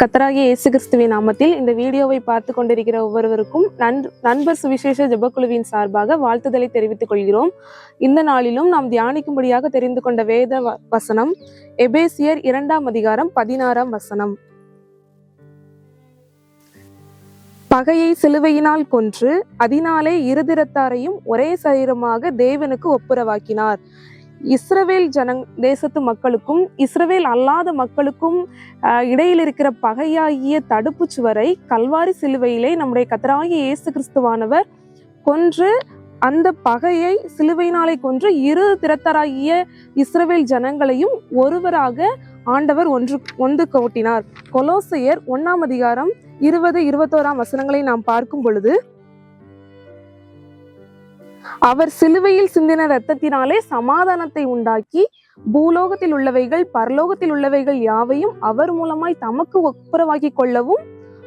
கர்த்தராகிய இயேசு கிறிஸ்துவின் நாமத்தில் இந்த வீடியோவை பார்த்து கொண்டிருக்கிற ஒவ்வொருவருக்கும் நண்பர் சுவிசேஷ ஜெபக்குழுவின் சார்பாக வாழ்த்துதலை தெரிவித்துக் கொள்கிறோம். இந்த நாளிலும் நாம் தியானிக்கும்படியாக தெரிந்து கொண்ட வேத வசனம் எபேசியர் 2:16. பகையை சிலுவையினால் கொன்று அதனாலே இருதிரத்தாரையும் ஒரே சரீரமாக தேவனுக்கு ஒப்புரவாக்கினார். இஸ்ரவேல் தேசத்து மக்களுக்கும் இஸ்ரவேல் அல்லாத மக்களுக்கும் இடையில் இருக்கிற பகையாகிய தடுப்பு சுவரை கல்வாரி சிலுவையிலே நம்முடைய கர்த்தராகிய இயேசு கிறிஸ்துவானவர் கொன்று, அந்த பகையை சிலுவையினாலே கொன்று இரு திறத்தராகிய இஸ்ரவேல் ஜனங்களையும் ஒருவராக ஆண்டவர் ஒன்று கூட்டினார். கொலோசையர் 1:20-21 நாம் பார்க்கும் பொழுது, அவர் சிலுவையில் சிந்தின இரத்தத்தினாலே சமாதானத்தை உண்டாக்கி பூலோகத்தில் உள்ளவைகள் பரலோகத்தில் உள்ளவைகள் யாவையும் அவர் மூலமாய் தமக்கு ஒப்புரவாக்கி கொள்ளவும்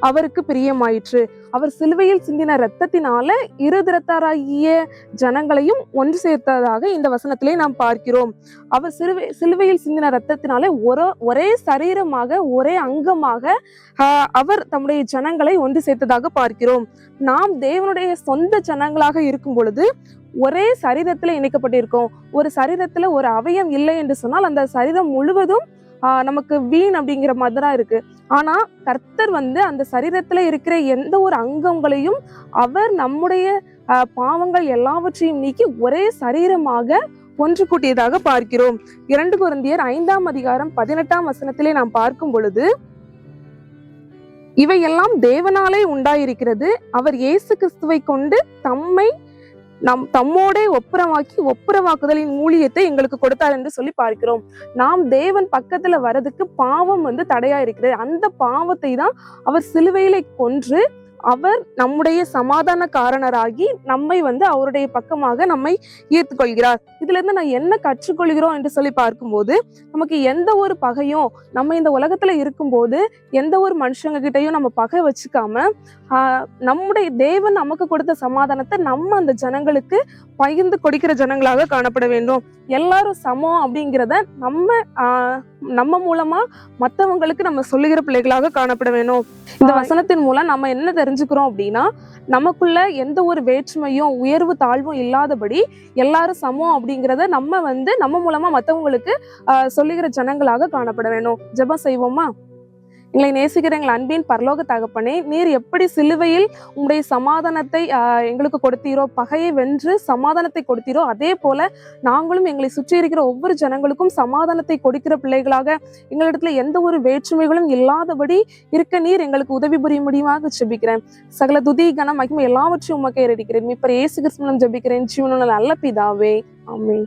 அவருக்கு பிரியமாயிற்று. அவர் சிலுவையில் சிந்தின இரத்தத்தினால இரு திறத்தாராகிய ஜனங்களையும் ஒன்று சேர்த்ததாக இந்த வசனத்திலே நாம் பார்க்கிறோம். அவர் சிலுவையில் சிந்தின இரத்தத்தினாலே ஒரே சரீரமாக ஒரே அங்கமாக அவர் தம்முடைய ஜனங்களை ஒன்று சேர்த்ததாக பார்க்கிறோம். நாம் தேவனுடைய சொந்த ஜனங்களாக இருக்கும் பொழுது ஒரே சரீரத்துல இணைக்கப்பட்டிருக்கோம். ஒரு சரீரத்துல ஒரு அவயம் இல்லை என்று சொன்னால் அந்த சரீரம் முழுவதும் நமக்கு வீண் அப்படிங்கிற மாதிரிதான் இருக்கு. ஆனா கர்த்தர் அந்த சரீரத்துல இருக்கிற எந்த ஒரு அங்கங்களையும் அவர் நம்முடைய பாவங்கள் எல்லாவற்றையும் நீக்கி ஒரே சரீரமாக ஒன்று கூட்டியதாக பார்க்கிறோம். 2 கொரிந்தியர் 5:18 நாம் பார்க்கும் பொழுது, இவையெல்லாம் தேவனாலே உண்டாயிருக்கிறது, அவர் இயேசு கிறிஸ்துவை கொண்டு தம்மோட ஒப்புரவாக்குதலின் ஊழியத்தை எங்களுக்கு கொடுத்தார் என்று சொல்லி பார்க்கிறோம். நாம் தேவன் பக்கத்துல வர்றதுக்கு பாவம் தடையா இருக்கிறது. அந்த பாவத்தை தான் அவர் சிலுவையிலே கொன்று அவர் நம்முடைய சமாதான காரணராகி நம்மை அவருடைய பக்கமாக நம்மை ஏற்றுக்கொள்கிறார். இதுல இருந்து நான் என்ன கற்றுக்கொள்கிறோம் என்று சொல்லி பார்க்கும்போது, நமக்கு எந்த ஒரு பகையும் நம்ம இந்த உலகத்துல இருக்கும்போது எந்த ஒரு மனுஷங்க கிட்டையும் நம்ம பகை வச்சுக்காம நம்முடைய தேவன் நமக்கு கொடுத்த சமாதானத்தை நம்ம அந்த ஜனங்களுக்கு பகிர்ந்து கொடுக்கிற ஜனங்களாக காணப்பட வேண்டும். எல்லாரும் சமம் அப்படிங்கிறத நம்ம மூலமா மற்றவங்களுக்கு நம்ம சொல்லுகிற பிள்ளைகளாக காணப்பட வேணும். இந்த வசனத்தின் மூலம் நம்ம என்ன தெரிஞ்சுக்கிறோம் அப்படின்னா, நமக்குள்ள எந்த ஒரு வேற்றுமையும் உயர்வு தாழ்வும் இல்லாதபடி எல்லாரும் சமம் அப்படிங்கிறத நம்ம மூலமா மற்றவங்களுக்கு சொல்லுகிற ஜனங்களாக காணப்பட வேணும். ஜெபம் செய்வோமா? எங்களை நேசிக்கிற எங்கள் அன்பின் பரலோக தகப்பனே, நீர் எப்படி சிலுவையில் உங்களுடைய சமாதானத்தை எங்களுக்கு கொடுத்தீரோ, பகையை வென்று சமாதானத்தை கொடுத்தீரோ, அதே போல நாங்களும் எங்களை சுற்றி இருக்கிற ஒவ்வொரு ஜனங்களுக்கும் சமாதானத்தை கொடுக்கிற பிள்ளைகளாக எங்களிடத்துல எந்த ஒரு வேற்றுமைகளும் இல்லாதபடி இருக்க நீர் எங்களுக்கு உதவி புரிய முடியுமாக ஜெபிக்கிறேன். சகல துதி கனம் மகிமை எல்லாவற்றையும் உமக்கே ஏறடிக்கிறேன். இப்ப இயேசு கிறிஸ்து மூலம் ஜெபிக்கிறேன், ஜீவனுள்ள நல்ல பிதாவே, ஆமென்.